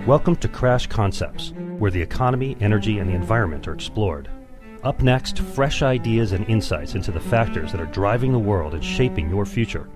Welcome to Crash Concepts, where the economy, energy, and the environment are explored. Up next, fresh ideas and insights into the factors that are driving the world and shaping your future.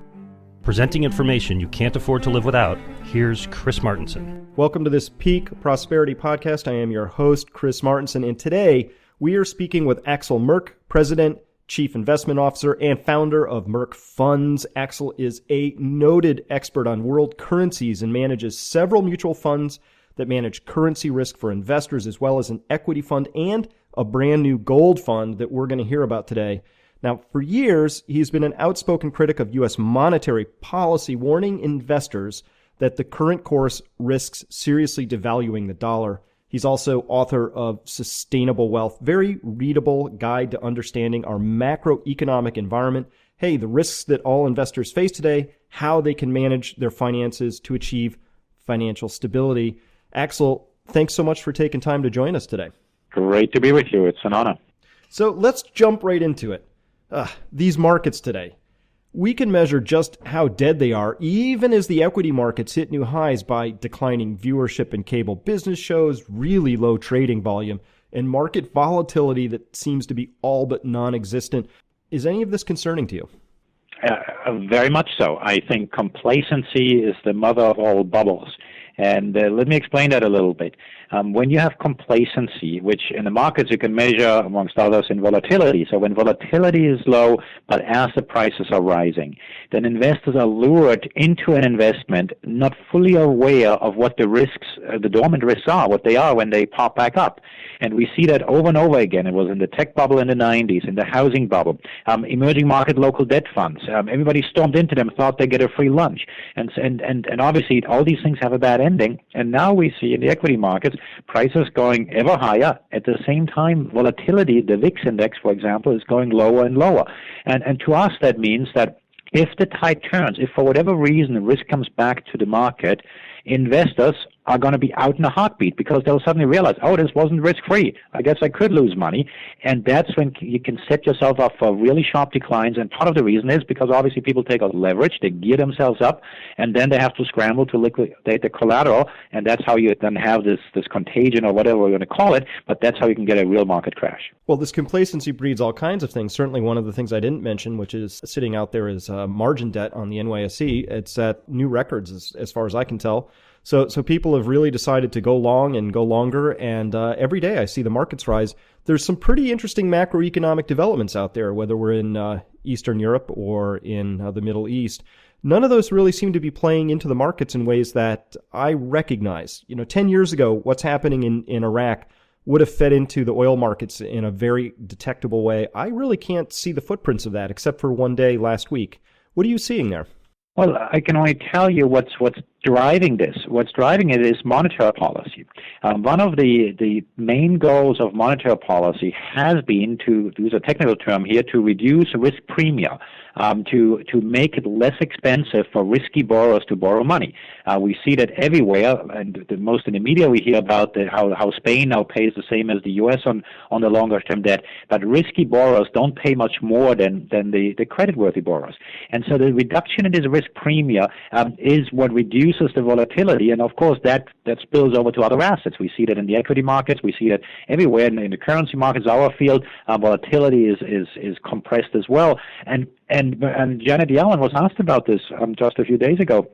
Presenting information you can't afford to live without, here's Chris Martenson. Welcome to this Peak Prosperity Podcast. I am your host, Chris Martenson, and today we are speaking with Axel Merk, President, Chief Investment Officer, and founder of Merk Funds. Axel is a noted expert on world currencies and manages several mutual funds that manage currency risk for investors, as well as an equity fund and a brand new gold fund that we're going to hear about today. Now, for years, he's been an outspoken critic of U.S. monetary policy, warning investors that the current course risks seriously devaluing the dollar. He's also author of Sustainable Wealth, very readable guide to understanding our macroeconomic environment. Hey, the risks that all investors face today, how they can manage their finances to achieve financial stability. Axel, thanks so much for taking time to join us today. Great to be with you. It's an honor. So let's jump right into it. These markets today. We can measure just how dead they are, even as the equity markets hit new highs, by declining viewership in cable business shows, really low trading volume, and market volatility that seems to be all but non-existent. Is any of this concerning to you? Very much so. I think complacency is the mother of all bubbles. And let me explain that a little bit. When you have complacency, which in the markets you can measure, amongst others, in volatility. So when volatility is low, but asset prices are rising, then investors are lured into an investment, not fully aware of what the risks, the dormant risks are, what they are when they pop back up. And we see that over and over again. It was in the tech bubble in the 90s, in the housing bubble, emerging market local debt funds. Everybody stormed into them, thought they'd get a free lunch. And obviously all these things have a bad ending. And now we see in the equity markets prices going ever higher. At the same time, volatility, the VIX index, for example, is going lower and lower. And to us, that means that if the tide turns, if for whatever reason the risk comes back to the market, investors are going to be out in a heartbeat because they'll suddenly realize, oh, this wasn't risk-free. I guess I could lose money. And that's when you can set yourself up for really sharp declines. And part of the reason is because obviously people take out leverage, they gear themselves up, and then they have to scramble to liquidate the collateral. And that's how you then have this contagion or whatever we're going to call it. But that's how you can get a real market crash. Well, this complacency breeds all kinds of things. Certainly one of the things I didn't mention, which is sitting out there, is margin debt on the NYSE. It's at new records as far as I can tell. So people have really decided to go long and go longer, and every day I see the markets rise. There's some pretty interesting macroeconomic developments out there, whether we're in Eastern Europe or in the Middle East. None of those really seem to be playing into the markets in ways that I recognize. 10 years ago, what's happening in Iraq would have fed into the oil markets in a very detectable way. I really can't see the footprints of that, except for one day last week. What are you seeing there? Well, I can only tell you what's driving this. What's driving it is monetary policy. One of the main goals of monetary policy has been, to use a technical term here, to reduce risk premium, to make it less expensive for risky borrowers to borrow money. We see that everywhere, and the most in the media we hear about how Spain now pays the same as the U.S. on the longer-term debt, but risky borrowers don't pay much more than the creditworthy borrowers. And so the reduction in this risk premium is what reduces the volatility, and of course that spills over to other assets. We see that in the equity markets, we see that everywhere in the currency markets. Our field, volatility is compressed as well. And Janet Yellen was asked about this just a few days ago.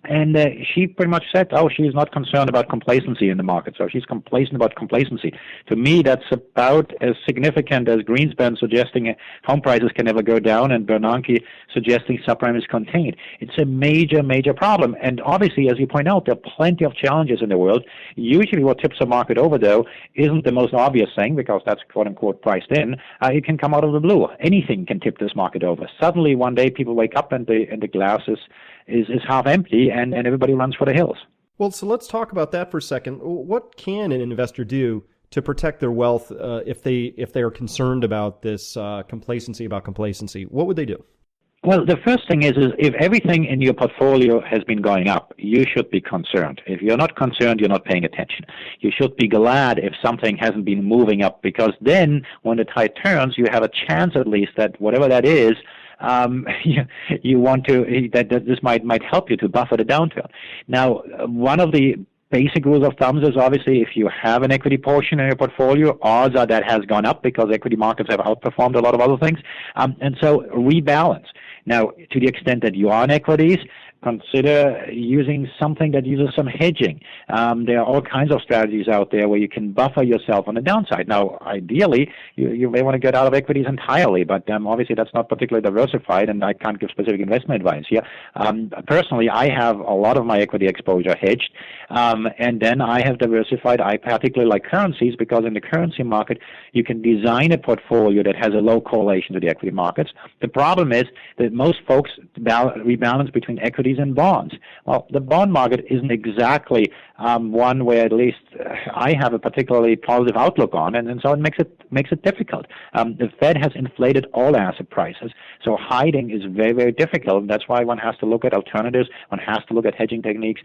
And she pretty much said, she's not concerned about complacency in the market. So she's complacent about complacency. To me, that's about as significant as Greenspan suggesting home prices can never go down and Bernanke suggesting subprime is contained. It's a major, major problem. And obviously, as you point out, there are plenty of challenges in the world. Usually what tips a market over, though, isn't the most obvious thing because that's quote-unquote priced in. It can come out of the blue. Anything can tip this market over. Suddenly, one day, people wake up and the glass is half empty and everybody runs for the hills. Well, so let's talk about that for a second. What can an investor do to protect their wealth if they are concerned about this complacency? What would they do? Well, the first thing is if everything in your portfolio has been going up, you should be concerned. If you're not concerned, you're not paying attention. You should be glad if something hasn't been moving up, because then when the tide turns, you have a chance at least that whatever that is you want to that this might help you to buffer the downturn. Now, one of the basic rules of thumb is obviously if you have an equity portion in your portfolio, odds are that has gone up because equity markets have outperformed a lot of other things, and so rebalance. Now, to the extent that you are in equities, consider using something that uses some hedging. There are all kinds of strategies out there where you can buffer yourself on the downside. Now, ideally, you may want to get out of equities entirely, but obviously that's not particularly diversified, and I can't give specific investment advice here. Personally, I have a lot of my equity exposure hedged, and then I have diversified. I particularly like currencies because in the currency market, you can design a portfolio that has a low correlation to the equity markets. The problem is that most folks rebalance between equities and bonds. Well, the bond market isn't exactly one where at least I have a particularly positive outlook on, and so it makes it difficult. The Fed has inflated all asset prices, so hiding is very, very difficult, and that's why one has to look at alternatives. One has to look at hedging techniques.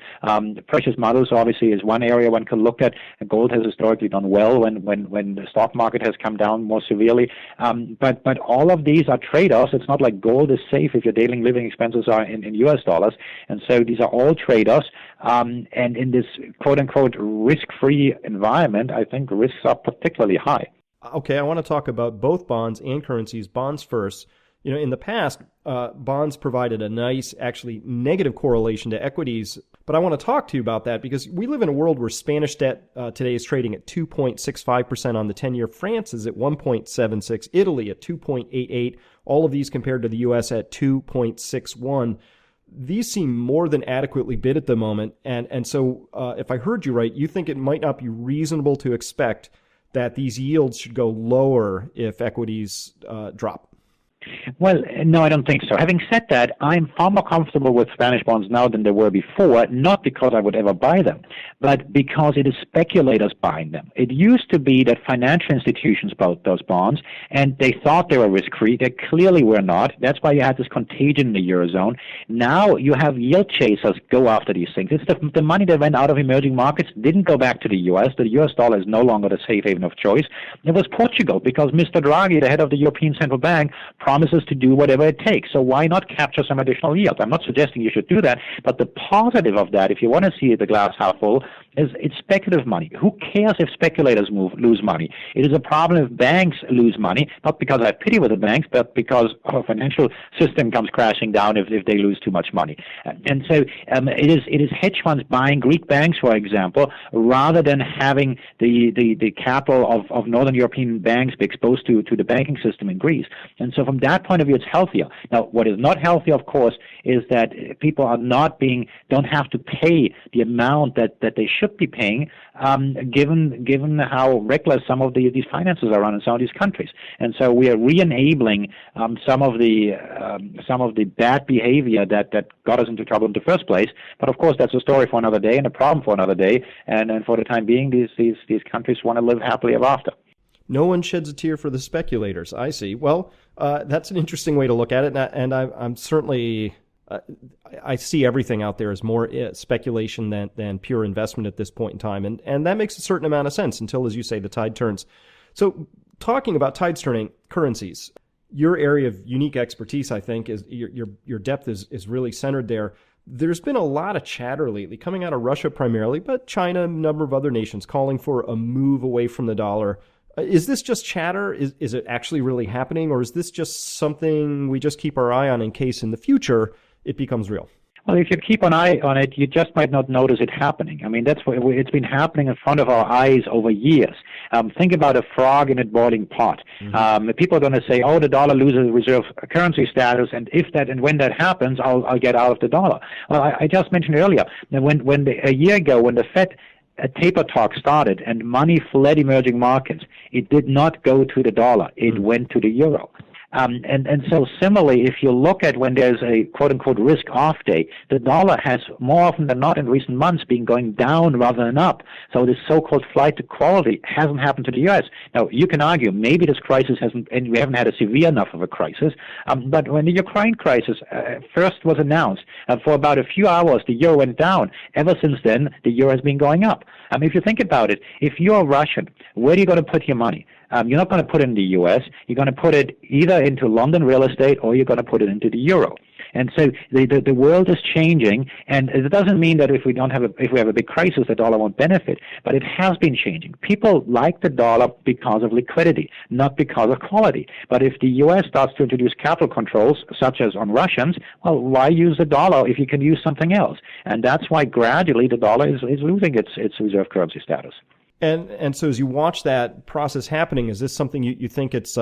Precious metals obviously is one area one can look at. Gold has historically done well when the stock market has come down more severely, but all of these are trade-offs. It's not like gold is safe if your daily living expenses are in US dollars. And so these are all trade-offs. And in this quote-unquote risk-free environment, I think risks are particularly high. Okay, I want to talk about both bonds and currencies. Bonds first. You know, in the past, bonds provided a nice, actually negative correlation to equities. But I want to talk to you about that because we live in a world where Spanish debt today is trading at 2.65% on the 10-year. France is at 1.76%. Italy at 2.88%. All of these compared to the U.S. at 2.61%. These seem more than adequately bid at the moment. And so if I heard you right, you think it might not be reasonable to expect that these yields should go lower if equities drop. Well, no, I don't think so. Having said that, I'm far more comfortable with Spanish bonds now than they were before, not because I would ever buy them, but because it is speculators buying them. It used to be that financial institutions bought those bonds, and they thought they were risk-free. They clearly were not. That's why you had this contagion in the Eurozone. Now you have yield chasers go after these things. It's the money that went out of emerging markets didn't go back to the U.S. The U.S. dollar is no longer the safe haven of choice. It was Portugal because Mr. Draghi, the head of the European Central Bank, promises to do whatever it takes. So why not capture some additional yield? I'm not suggesting you should do that, but the positive of that, if you want to see the glass half full, is it's speculative money. Who cares if speculators lose money? It is a problem if banks lose money, not because I have pity with the banks, but because our financial system comes crashing down if they lose too much money. And so it is hedge funds buying Greek banks, for example, rather than having the capital of Northern European banks be exposed to the banking system in Greece. And so from that point of view, it's healthier. Now, what is not healthy, of course, is that people are don't have to pay the amount that they should be paying, given how reckless some of these finances are run in some of these countries. And so we are re-enabling some of the bad behavior that got us into trouble in the first place. But of course, that's a story for another day and a problem for another day. And for the time being, these countries want to live happily ever after. No one sheds a tear for the speculators. I see. Well, that's an interesting way to look at it, and I'm certainly I see everything out there as more speculation than pure investment at this point in time, and that makes a certain amount of sense until, as you say, the tide turns. So, talking about tides turning, currencies, your area of unique expertise, I think, is your depth is really centered there. There's been a lot of chatter lately coming out of Russia primarily, but China, a number of other nations calling for a move away from the dollar. Is this just chatter? Is it actually really happening, or is this just something we just keep our eye on in case in the future it becomes real? Well, if you keep an eye on it, you just might not notice it happening. I mean, that's what it's been happening in front of our eyes over years. Think about a frog in a boiling pot. Mm-hmm. People are going to say, "Oh, the dollar loses reserve currency status, and if that and when that happens, I'll get out of the dollar." Well, I just mentioned earlier that a year ago when the Fed taper talk started and money fled emerging markets, it did not go to the dollar. It went to the euro. And so similarly, if you look at when there's a quote-unquote risk-off day, the dollar has more often than not in recent months been going down rather than up. So this so-called flight to quality hasn't happened to the U.S. Now, you can argue maybe this crisis hasn't, and we haven't had a severe enough of a crisis, but when the Ukraine crisis first was announced, for about a few hours, the euro went down. Ever since then, the euro has been going up. If you think about it, if you're Russian, where are you going to put your money? You're not going to put it in the U.S. You're going to put it either into London real estate or you're going to put it into the euro. And so the world is changing, and it doesn't mean that if we have a big crisis, the dollar won't benefit. But it has been changing. People like the dollar because of liquidity, not because of quality. But if the U.S. starts to introduce capital controls, such as on Russians, well, why use the dollar if you can use something else? And that's why gradually the dollar is losing its reserve currency status. And so as you watch that process happening, is this something you think it's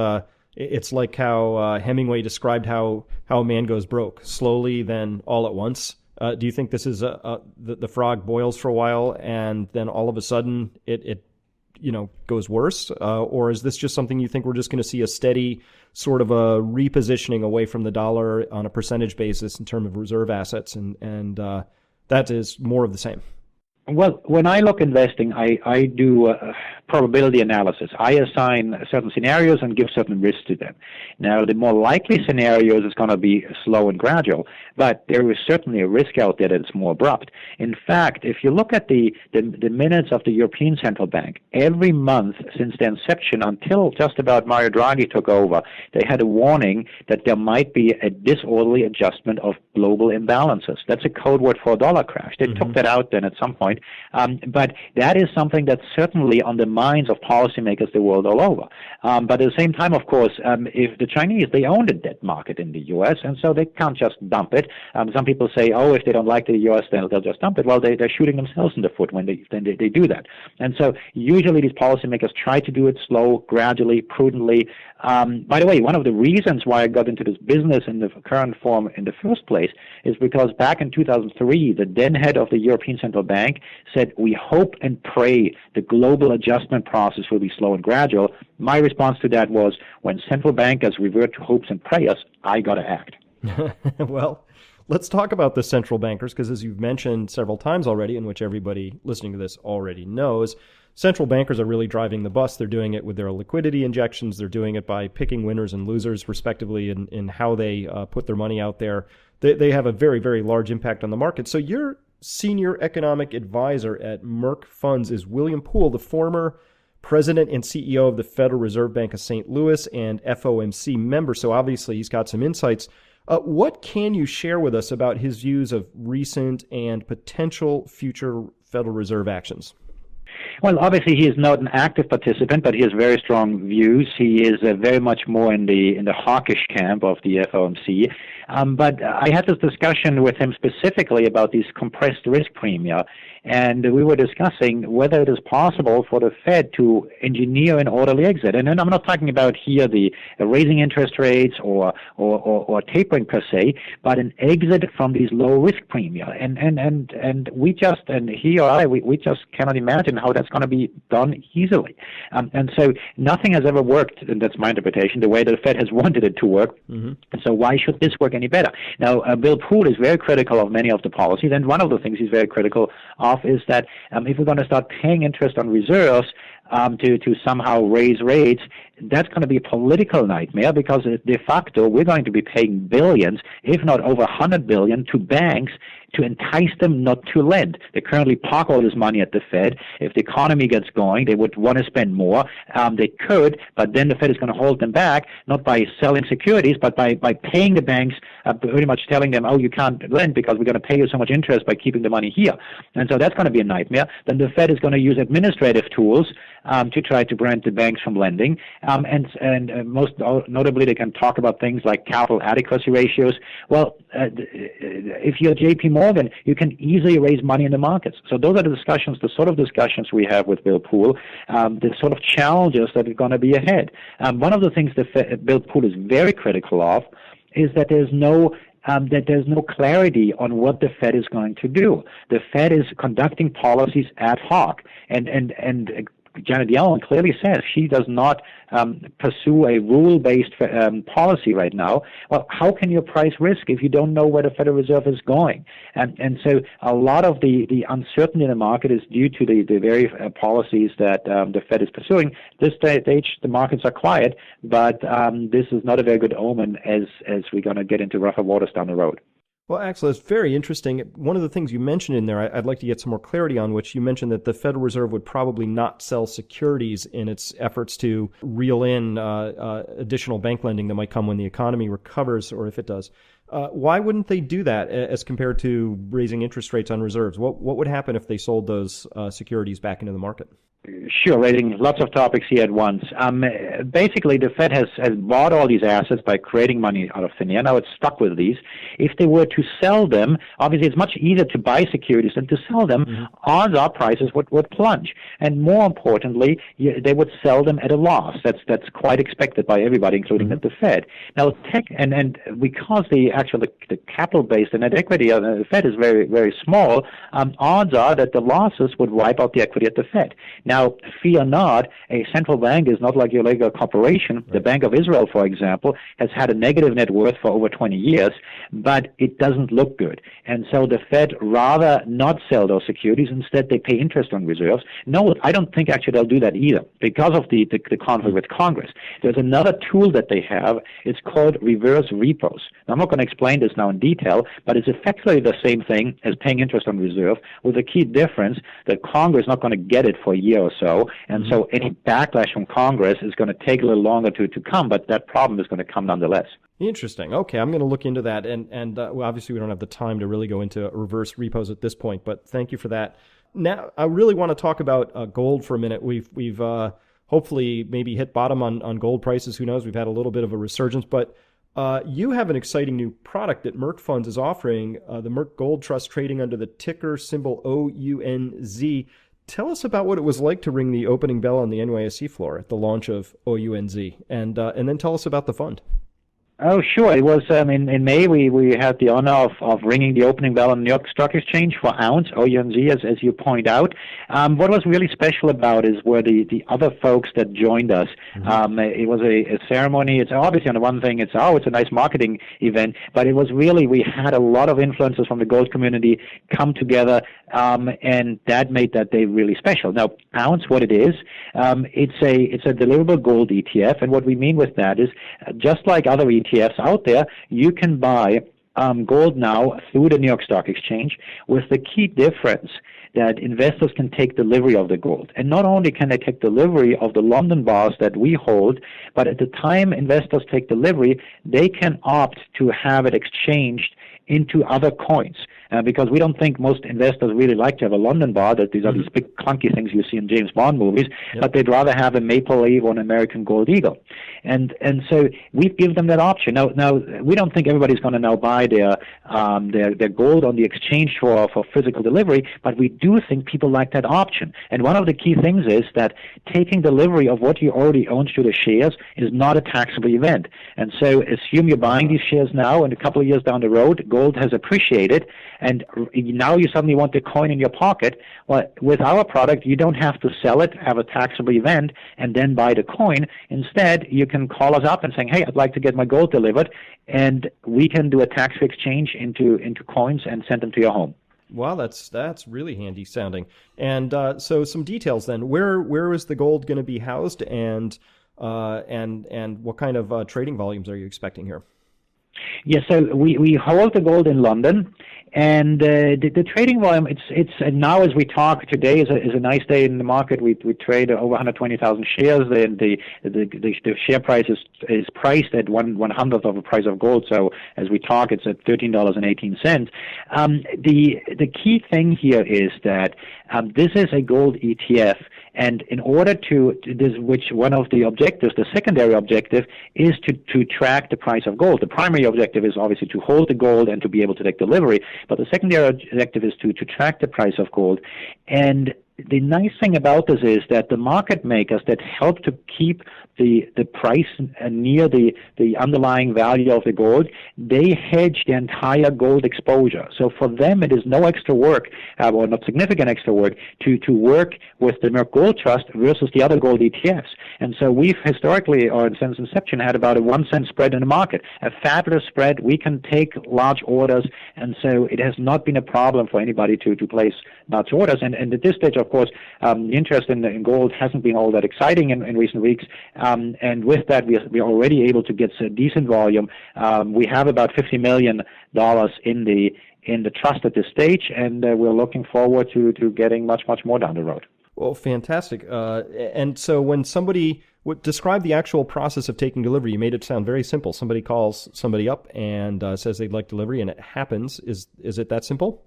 like how Hemingway described how a man goes broke, slowly, then all at once? Do you think this is the frog boils for a while and then all of a sudden it goes worse? Or is this just something you think we're just going to see a steady sort of a repositioning away from the dollar on a percentage basis in terms of reserve assets, and that is more of the same? Well, when I look investing, I do probability analysis. I assign certain scenarios and give certain risks to them. Now, the more likely scenarios is going to be slow and gradual, but there is certainly a risk out there that it's more abrupt. In fact, if you look at the minutes of the European Central Bank, every month since the inception until just about Mario Draghi took over, they had a warning that there might be a disorderly adjustment of global imbalances. That's a code word for a dollar crash. They took that out then at some point. But that is something that's certainly on the minds of policymakers the world all over. But at the same time, of course, if the Chinese, they own the debt market in the U.S., and so they can't just dump it. Some people say, if they don't like the U.S., then they'll just dump it. Well, they're shooting themselves in the foot when they do that. And so usually these policymakers try to do it slow, gradually, prudently. By the way, one of the reasons why I got into this business in the current form in the first place is because back in 2003, the then head of the European Central Bank said, we hope and pray the global adjustment process will be slow and gradual. My response to that was, when central bankers revert to hopes and prayers, I got to act. Well, let's talk about the central bankers, because as you've mentioned several times already, and which everybody listening to this already knows, central bankers are really driving the bus. They're doing it with their liquidity injections. They're doing it by picking winners and losers, respectively, in how they put their money out there. They have a very, very large impact on the market. So your senior economic advisor at Merk Funds is William Poole, the former president and CEO of the Federal Reserve Bank of St. Louis and FOMC member. So obviously he's got some insights. What can you share with us about his views of recent and potential future Federal Reserve actions? Well, obviously he is not an active participant, but he has very strong views. He is very much more in the hawkish camp of the FOMC. But I had this discussion with him specifically about these compressed risk premia, and we were discussing whether it is possible for the Fed to engineer an orderly exit. And then I'm not talking about here the raising interest rates or tapering per se, but an exit from these low risk premia. And we just, and he or I, we just cannot imagine how that's going to be done easily. And so nothing has ever worked, and that's my interpretation, the way that the Fed has wanted it to work. Mm-hmm. And so why should this work any better? Now, Bill Poole is very critical of many of the policies, and one of the things he's very critical of is that if we're going to start paying interest on reserves to somehow raise rates, that's going to be a political nightmare, because de facto we're going to be paying billions, if not over 100 billion, to banks to entice them not to lend. They currently park all this money at the Fed. If the economy gets going, they would want to spend more. They could, but then the Fed is going to hold them back, not by selling securities, but by paying the banks, pretty much telling them, you can't lend because we're going to pay you so much interest by keeping the money here. And so that's going to be a nightmare. Then the Fed is going to use administrative tools to try to prevent the banks from lending. And most notably, they can talk about things like capital adequacy ratios. Well, if you're JP Morgan, you can easily raise money in the markets. So those are the sort of discussions we have with Bill Poole, the sort of challenges that are going to be ahead. One of the things that Bill Poole is very critical of is that there's no clarity on what the Fed is going to do. The Fed is conducting policies ad hoc, and Janet Yellen clearly says she does not pursue a rule-based policy right now. Well, how can you price risk if you don't know where the Federal Reserve is going? And so a lot of the uncertainty in the market is due to the very policies that the Fed is pursuing. This stage, the markets are quiet, but this is not a very good omen as we're going to get into rougher waters down the road. Well, Axel, it's very interesting. One of the things you mentioned in there, I'd like to get some more clarity on, which you mentioned that the Federal Reserve would probably not sell securities in its efforts to reel in additional bank lending that might come when the economy recovers, or if it does. Why wouldn't they do that as compared to raising interest rates on reserves? What would happen if they sold those securities back into the market? Sure, raising lots of topics here at once. Basically, the Fed has bought all these assets by creating money out of thin air. Now it's stuck with these. If they were to sell them, obviously it's much easier to buy securities than to sell them. Mm-hmm. Odds are prices would plunge. And more importantly, they would sell them at a loss. That's quite expected by everybody, including the Fed. Now, and because the capital base, the net equity of the Fed is very, very small, odds are that the losses would wipe out the equity at the Fed. Now, fear not, a central bank is not like your regular corporation. Right. The Bank of Israel, for example, has had a negative net worth for over 20 years, but it doesn't look good. And so the Fed rather not sell those securities. Instead, they pay interest on reserves. No, I don't think actually they'll do that either because of the conflict with Congress. There's another tool that they have. It's called reverse repos. Now, I'm not going to explain this now in detail, but it's effectively the same thing as paying interest on reserve, with the key difference that Congress is not going to get it for a year or so, and so any backlash from Congress is going to take a little longer to come, but that problem is going to come nonetheless. Interesting. Okay, I'm going to look into that, and well, obviously we don't have the time to really go into reverse repos at this point, but thank you for that. Now, I really want to talk about gold for a minute. We've hopefully maybe hit bottom on gold prices. Who knows? We've had a little bit of a resurgence, but you have an exciting new product that Merk Funds is offering, the Merk Gold Trust, trading under the ticker symbol OUNZ. Tell us about what it was like to ring the opening bell on the NYSE floor at the launch of OUNZ, and then tell us about the fund. Oh, sure. It was in May we had the honor of ringing the opening bell on the New York Stock Exchange for OUNZ, as you point out. What was really special about it were the other folks that joined us. Mm-hmm. It was a ceremony. It's obviously, on the one thing, it's a nice marketing event, but it was really, we had a lot of influencers from the gold community come together, and that made that day really special. Now, OUNZ, what it is, it's a deliverable gold ETF, and what we mean with that is, just like other ETFs out there, you can buy gold now through the New York Stock Exchange, with the key difference that investors can take delivery of the gold. And not only can they take delivery of the London bars that we hold, but at the time investors take delivery, they can opt to have it exchanged into other coins. Because we don't think most investors really like to have a London bar, that these are these big clunky things you see in James Bond movies, but they'd rather have a maple leaf or an American gold eagle. And so we give them that option. Now we don't think everybody's going to now buy their gold on the exchange for physical delivery, but we do think people like that option. And one of the key things is that taking delivery of what you already own through the shares is not a taxable event. And so assume you're buying these shares now, and a couple of years down the road, gold has appreciated, and now you suddenly want the coin in your pocket. Well, with our product, you don't have to sell it, have a taxable event, and then buy the coin. Instead, you can call us up and say, hey, I'd like to get my gold delivered, and we can do a tax-free exchange into coins and send them to your home. Wow, that's really handy sounding. And so some details then. Where is the gold going to be housed, and what kind of trading volumes are you expecting here? Yes, so we hold the gold in London, and the trading volume, it's now as we talk today is a nice day in the market. We trade over 120,000 shares. The share price is priced at 1/100th of the price of gold. So as we talk, it's at $13.18. The key thing here is that this is a gold ETF. And in order which one of the objectives, the secondary objective, is to track the price of gold. The primary objective is obviously to hold the gold and to be able to take delivery, but the secondary objective is to track the price of gold. And the nice thing about this is that the market makers that help to keep the price near the underlying value of the gold, they hedge the entire gold exposure. So for them, it is no extra work, or not significant extra work, to work with the Merk Gold Trust versus the other gold ETFs. And so we've historically, or since inception, had about a 1 cent spread in the market, a fabulous spread. We can take large orders, and so it has not been a problem for anybody to place large orders. And at this stage of of course, the interest in gold hasn't been all that exciting in recent weeks. And with that, we are already able to get a decent volume. We have about $50 million in the trust at this stage, and we're looking forward to getting much more down the road. Well, fantastic. And so when somebody would describe the actual process of taking delivery, you made it sound very simple. Somebody calls somebody up and says they'd like delivery, and it happens. Is it that simple?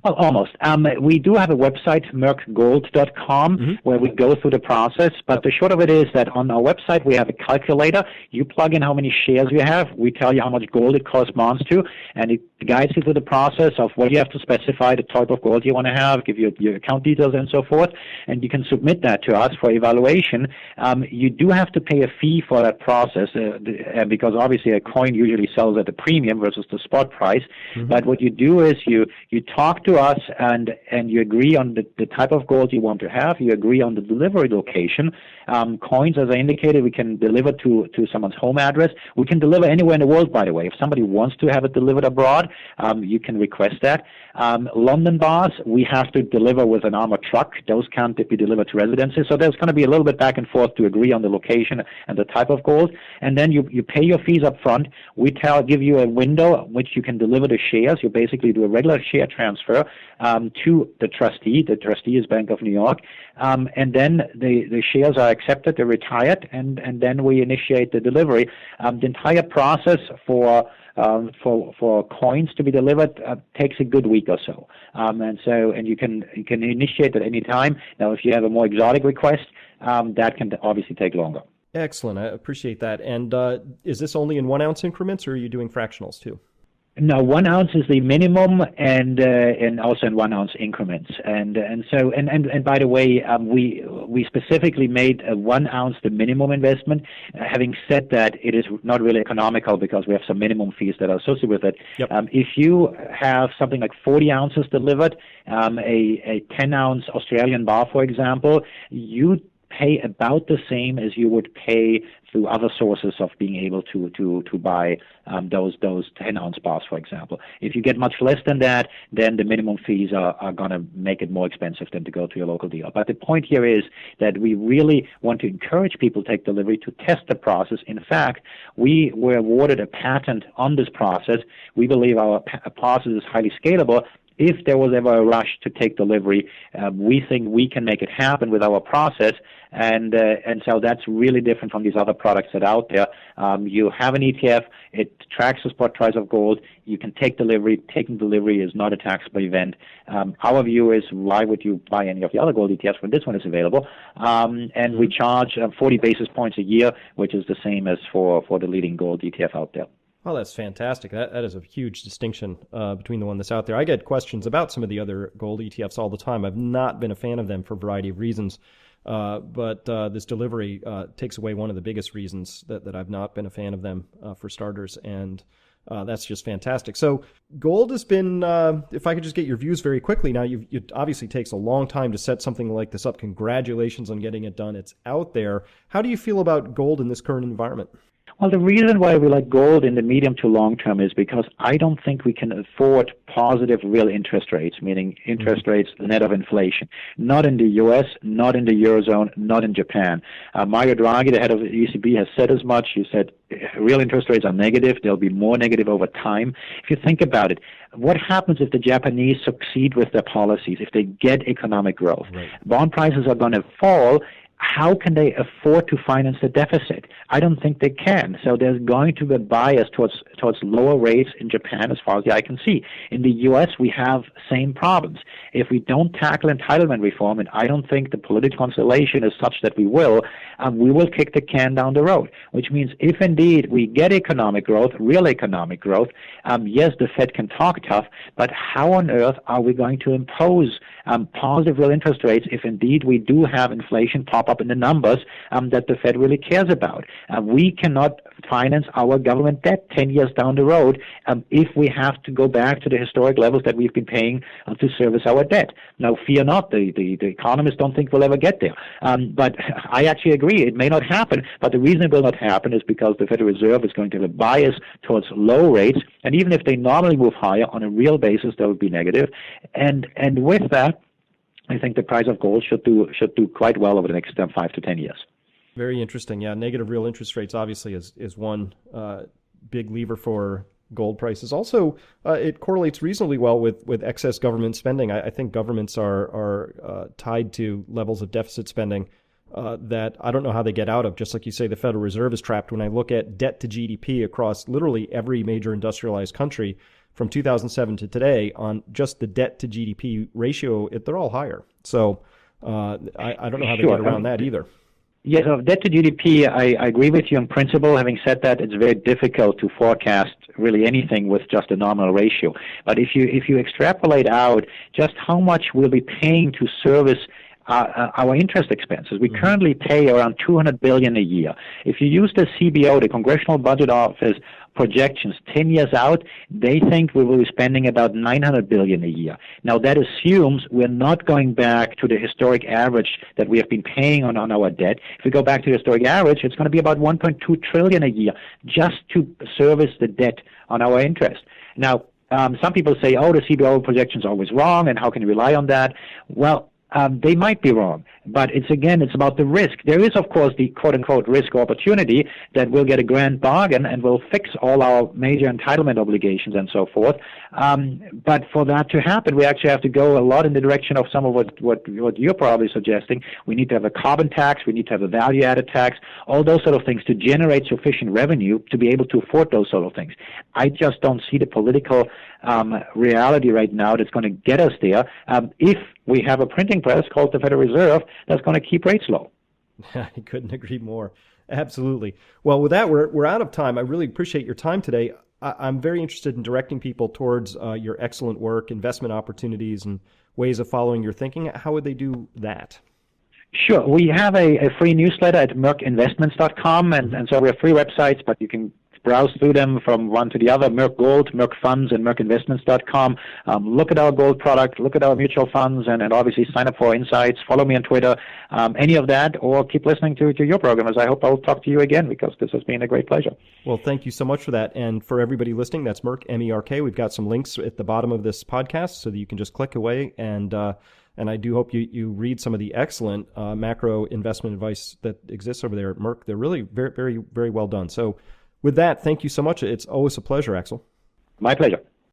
Well, almost. We do have a website, merkgold.com, where we go through the process. But the short of it is that on our website, we have a calculator. You plug in how many shares you have. We tell you how much gold it corresponds to, and it guides you through the process of what you have to specify, the type of gold you want to have, give you your account details and so forth, and you can submit that to us for evaluation. You do have to pay a fee for that process because obviously a coin usually sells at a premium versus the spot price. But what you do is you talk to us and you agree on the type of gold you want to have. You agree on the delivery location. Coins, as I indicated, we can deliver to someone's home address. We can deliver anywhere in the world, by the way. If somebody wants to have it delivered abroad, you can request that. London bars, we have to deliver with an armored truck. Those can't be delivered to residences. So there's going to be a little bit back and forth to agree on the location and the type of gold. And then you pay your fees up front. We give you a window which you can deliver the shares. You basically do a regular share transfer to the trustee. The trustee is Bank of New York. And then the shares are accepted, they're retired, and then we initiate the delivery. The entire process for coins to be delivered takes a good week or so. And you can initiate at any time. Now, if you have a more exotic request, that can obviously take longer. Excellent. I appreciate that. And is this only in 1 ounce increments, or are you doing fractionals too? No, 1 ounce is the minimum, and also in 1 ounce increments. And by the way, we specifically made 1 ounce the minimum investment. Having said that, it is not really economical because we have some minimum fees that are associated with it. Yep. If you have something like 40 ounces delivered, a 10 ounce Australian bar, for example, you pay about the same as you would pay through other sources of being able to buy those 10 ounce bars, for example. If you get much less than that, then the minimum fees are going to make it more expensive than to go to your local dealer. But the point here is that we really want to encourage people to take delivery to test the process. In fact, we were awarded a patent on this process. We believe our process is highly scalable. If there was ever a rush to take delivery, we think we can make it happen with our process, and so that's really different from these other products that are out there. You have an ETF, it tracks the spot price of gold, you can take delivery. Taking delivery is not a taxable event. Our view is, why would you buy any of the other gold ETFs when this one is available? And we charge 40 basis points a year, which is the same as for the leading gold ETF out there. Well, that's fantastic. That is a huge distinction between the one that's out there. I get questions about some of the other gold ETFs all the time. I've not been a fan of them for a variety of reasons, but this delivery takes away one of the biggest reasons that I've not been a fan of them, for starters, and that's just fantastic. So gold has been, if I could just get your views very quickly now, it obviously takes a long time to set something like this up. Congratulations on getting it done. It's out there. How do you feel about gold in this current environment? Well, the reason why we like gold in the medium to long term is because I don't think we can afford positive real interest rates, meaning interest rates net of inflation. Not in the U.S., not in the Eurozone, not in Japan. Mario Draghi, the head of the ECB, has said as much. He said real interest rates are negative. They'll be more negative over time. If you think about it, what happens if the Japanese succeed with their policies, if they get economic growth? Right. Bond prices are going to fall. How can they afford to finance the deficit? I don't think they can. So there's going to be a bias towards lower rates in Japan as far as the eye can see. In the U.S., we have same problems. If we don't tackle entitlement reform, and I don't think the political constellation is such that we will kick the can down the road, which means if indeed we get economic growth, real economic growth, yes, the Fed can talk tough, but how on earth are we going to impose positive real interest rates if indeed we do have inflation pop up in the numbers that the Fed really cares about? We cannot finance our government debt 10 years down the road if we have to go back to the historic levels that we've been paying to service our debt. Now, fear not, the economists don't think we'll ever get there. But I actually agree, it may not happen, but the reason it will not happen is because the Federal Reserve is going to have a bias towards low rates, and even if they normally move higher, on a real basis, that would be negative. And with that, I think the price of gold should do quite well over the next 5 to 10 years. Very interesting. Yeah, negative real interest rates obviously is one big lever for gold prices. Also, it correlates reasonably well with excess government spending. I think governments are tied to levels of deficit spending that I don't know how they get out of. Just like you say, the Federal Reserve is trapped. When I look at debt to GDP across literally every major industrialized country from 2007 to today, on just the debt to GDP ratio, they're all higher. So I don't know how they get around that either. Yes, of debt to GDP, I agree with you in principle. Having said that, it's very difficult to forecast really anything with just a nominal ratio. But if you extrapolate out just how much we'll be paying to service our interest expenses, we currently pay around $200 billion a year. If you use the CBO, the Congressional Budget Office projections 10 years out, they think we will be spending about $900 billion a year. Now that assumes we're not going back to the historic average that we have been paying on our debt. If we go back to the historic average, it's going to be about $1.2 trillion a year just to service the debt on our interest. Now, some people say, oh, the CBO projection is always wrong, and how can you rely on that? Well, they might be wrong, but it's about the risk. There is, of course, the quote-unquote risk opportunity that we'll get a grand bargain and we'll fix all our major entitlement obligations and so forth. But for that to happen, we actually have to go a lot in the direction of some of what you're probably suggesting. We need to have a carbon tax. We need to have a value-added tax, all those sort of things to generate sufficient revenue to be able to afford those sort of things. I just don't see the political reality right now that's going to get us there if we have a printing press called the Federal Reserve that's going to keep rates low. I couldn't agree more. Absolutely. Well, with that, we're out of time. I really appreciate your time today. I'm very interested in directing people towards your excellent work, investment opportunities, and ways of following your thinking. How would they do that? Sure. We have a free newsletter at merkinvestments.com, and so we have free websites, but you can browse through them from one to the other, Merk Gold, Merk Funds, and merkinvestments.com. Look at our gold product, look at our mutual funds, and obviously sign up for insights. Follow me on Twitter, any of that, or keep listening to your program, as I hope I'll talk to you again, because this has been a great pleasure. Well, thank you so much for that. And for everybody listening, that's Merk, M-E-R-K. We've got some links at the bottom of this podcast so that you can just click away. And I do hope you read some of the excellent macro investment advice that exists over there at Merk. They're really very, very, very well done. So with that, thank you so much. It's always a pleasure, Axel. My pleasure.